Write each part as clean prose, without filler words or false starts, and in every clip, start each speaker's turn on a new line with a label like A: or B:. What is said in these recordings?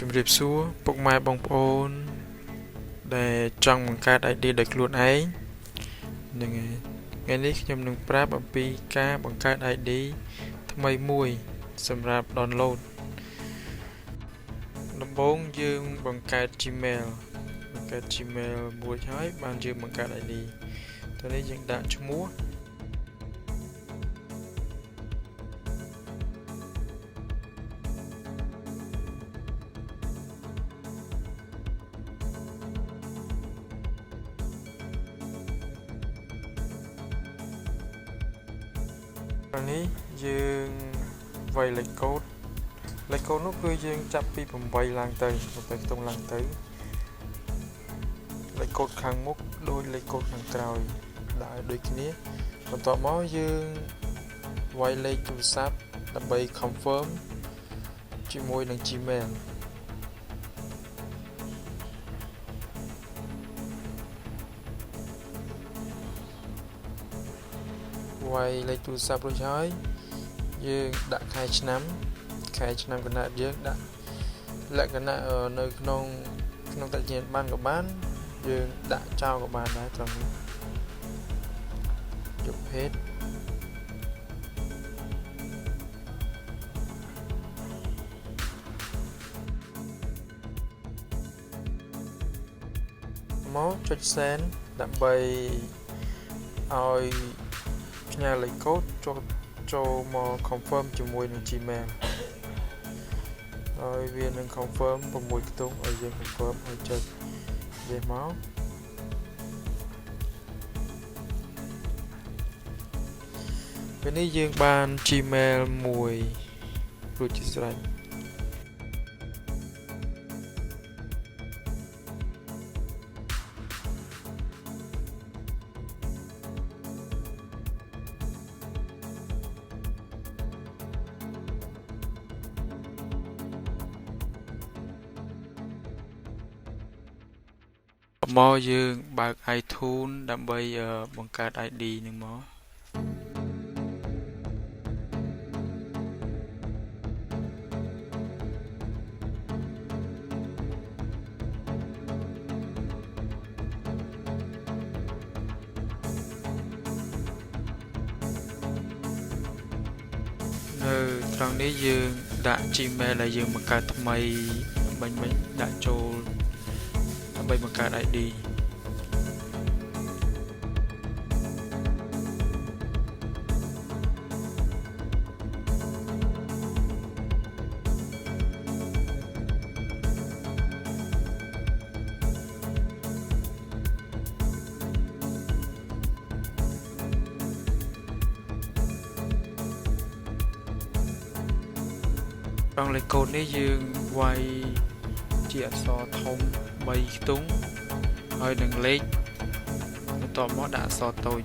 A: ជំរាបសួរពុកម៉ែបងប្អូនដែលចង់បង្កើត ID ដោយខ្លួនឯងនឹងថ្ងៃនេះខ្ញុំនឹងប្រាប់អំពីការបង្កើត ID ថ្មីមួយសម្រាប់ download ដំបូងយើងបង្កើត Gmail មួយហើយបានយើងបង្កើត ID តោះនេះយើងដាក់ឈ្មោះនេះយើងវាយលេខកូដនោះគឺយើងចាប់ពី8ឡើងទៅខ្ទង់ឡើងទៅលេខកូដខាងមុខដូចលេខកូដខាងក្រោយដាក់ឲ្យដូចគ្នាបន្ទាប់មកយើងវាយលេខទូរស័ព្ទដើម្បី confirm ជាមួយនឹង Gmailវាយលេខទូរស័ព្ទរួចហើយយើងដាក់ខែឆ្នាំកំណើតយើងដាក់លក្ខណៈនៅក្នុងតញ្ញាណបានក៏បានយើងដាក់ចោលក៏បានដែរត្រង់នេះយកភេទមកចុច send ដើម្បីឲ្យផ្ញើលេខកូដចូលមក confirm ជាមួយនឹង Gmail ហើយវានឹង confirm 6ខ្ទង់ឲ្យយើង confirm ឲ្យចុចវាមកពេលនេះយើងបាន Gmail មួយរួចជាស្រេចមកយើងបើក iTunes ដើម្បីបង្កើត ID នឹងមកនៅត្រង់នេះយើងដាក់ Gmail ដែលយើងបង្កើតថ្មីមិញដាក់ចូលដើម្បីបង្កើត ID ត្រង់លេខកូដនេះយើងវាយជាអក្សរធំ3ខ្ទង់ហើយនឹងលេខបន្ទាប់មកដាក់អក្សរតូច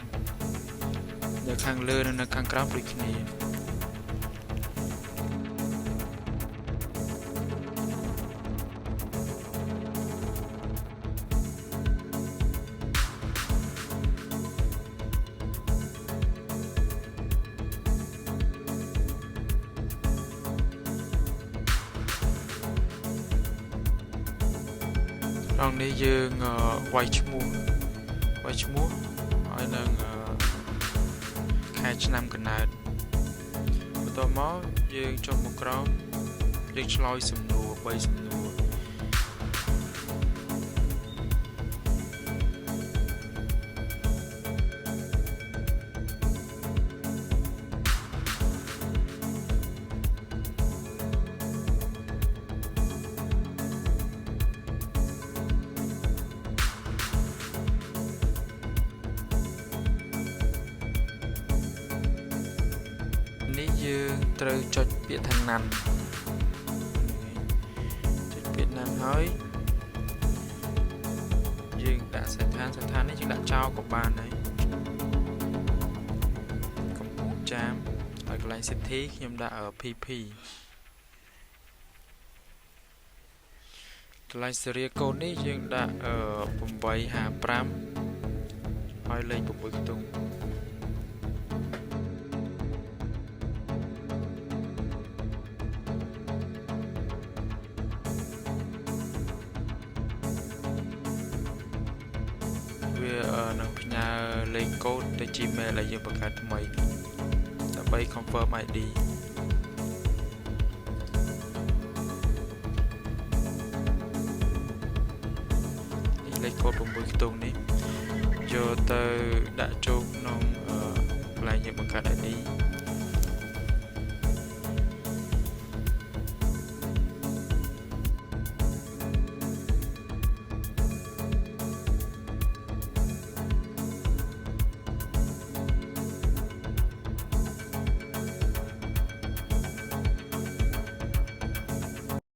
A: នៅខាងលើនិងនៅខាងក្រោមដូចគ្នាត្រង់នេះយើងវាយឈ្មោះហើយនឹងខែឆ្នាំកំណើតបន្ទាប់មកយើងចុះមកក្រោមយើងឆ្លើយសំណួរ3សំណួរនេះយើងត្រូវចុចពាក្យថាណាន់ហើយយើងដាក់ស្ថាននេះយើងដាក់ចោលក៏បានដែរកំពូលចាមហើយកន្លែងសិទ្ធិខ្ញុំដាក់ PP កន្លែងសេរីកូដនេះយើងដាក់855ហើយលេខ6ខ្ទង់ លេខកូដទៅ Gmail ដែលយើងបង្កើតថ្មីដើម្បី confirm ID លេខកូដ6ខ្ទង់នេះយកទៅដាក់ចូលក្នុងកន្លែងយើងបង្កើត ID